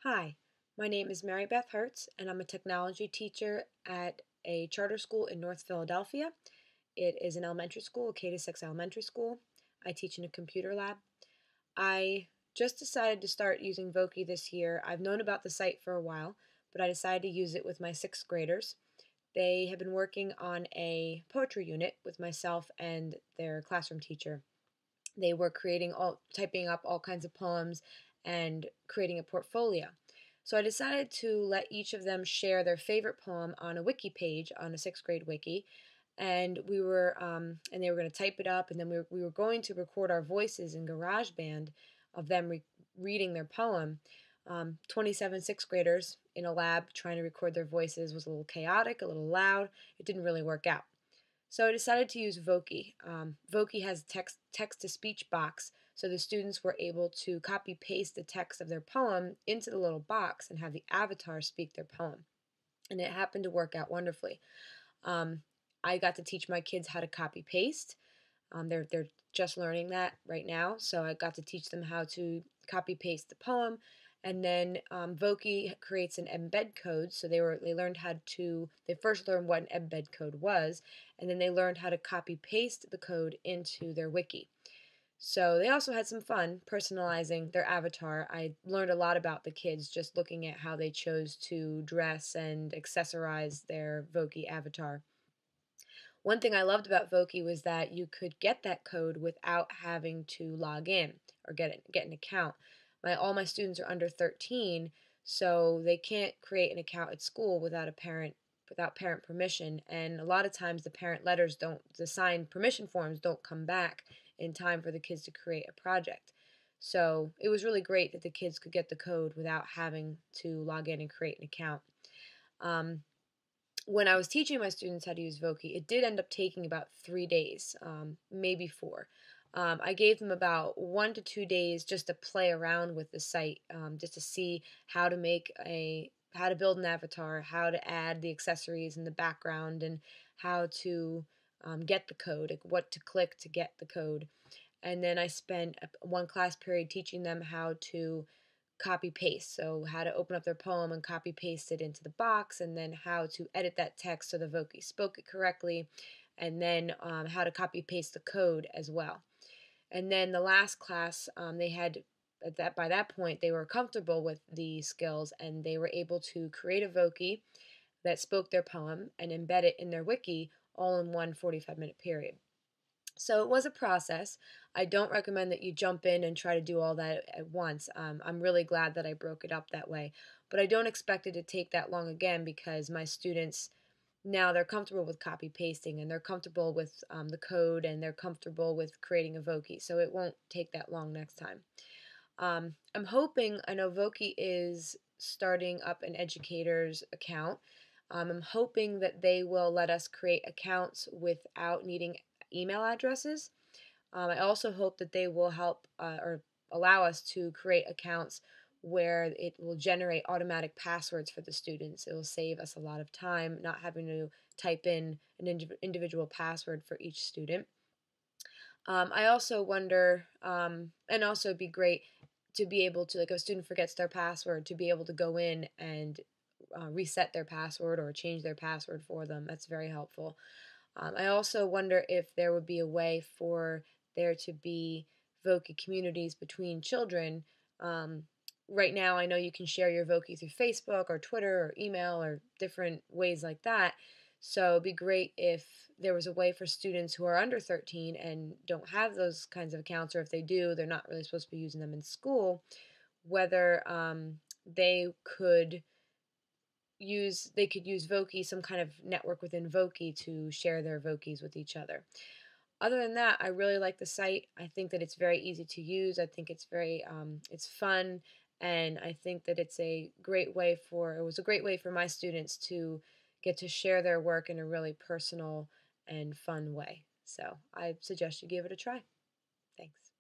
Hi, my name is Mary Beth Hertz, and I'm a technology teacher at a charter school in North Philadelphia. It is an elementary school, a K-6 elementary school. I teach in a computer lab. I just decided to start using Voki this year. I've known about the site for a while, but I decided to use it with my sixth graders. They have been working on a poetry unit with myself and their classroom teacher. They were typing up all kinds of poems and creating a portfolio. So I decided to let each of them share their favorite poem on a wiki page, on a sixth grade wiki, and they were going to type it up, and then we were going to record our voices in GarageBand of them reading their poem. 27 sixth graders in a lab trying to record their voices was a little chaotic, a little loud. It didn't really work out. So I decided to use Voki. Voki has a text-to-speech box, so the students were able to copy-paste the text of their poem into the little box and have the avatar speak their poem. And it happened to work out wonderfully. Um, I got to teach my kids how to copy-paste. They're just learning that right now, so I got to teach them how to copy-paste the poem. And then Voki creates an embed code, so they first learned what an embed code was, and then they learned how to copy paste the code into their wiki. So they also had some fun personalizing their avatar. I learned a lot about the kids just looking at how they chose to dress and accessorize their Voki avatar. One thing I loved about Voki was that you could get that code without having to log in or get an account. All my students are under 13, so they can't create an account at school without parent permission, and a lot of times the signed permission forms don't come back in time for the kids to create a project. So it was really great that the kids could get the code without having to log in and create an account. When I was teaching my students how to use Voki, it did end up taking about 3 days, maybe 4. I gave them about 1 to 2 days just to play around with the site, just to see how to build an avatar, how to add the accessories in the background, and how to get the code, like what to click to get the code. And then I spent one class period teaching them how to copy paste. So how to open up their poem and copy paste it into the box, and then how to edit that text so the Voki spoke it correctly, and then how to copy paste the code as well. And then the last class, by that point they were comfortable with the skills, and they were able to create a Voki that spoke their poem and embed it in their wiki all in one 45-minute period. So it was a process. I don't recommend that you jump in and try to do all that at once. I'm really glad that I broke it up that way. But I don't expect it to take that long again, because my students, now they're comfortable with copy pasting, and they're comfortable with the code, and they're comfortable with creating a Voki. So it won't take that long next time. I know Voki is starting up an educator's account. I'm hoping that they will let us create accounts without needing email addresses. I also hope that they will help or allow us to create accounts where it will generate automatic passwords for the students. It will save us a lot of time not having to type in an individual password for each student. I also wonder, and also it'd be great to be able to, like, if a student forgets their password, to be able to go in and reset their password or change their password for them. That's very helpful. I also wonder if there would be a way for there to be Voki communities between children. Right now, I know you can share your Voki through Facebook or Twitter or email or different ways like that. So it'd be great if there was a way for students who are under 13 and don't have those kinds of accounts, or if they do, they're not really supposed to be using them in school, whether they could use Voki, some kind of network within Voki, to share their Vokis with each other. Other than that, I really like the site. I think that it's very easy to use. I think it's fun, and I think that it was a great way for my students to get to share their work in a really personal and fun way. So I suggest you give it a try. Thanks.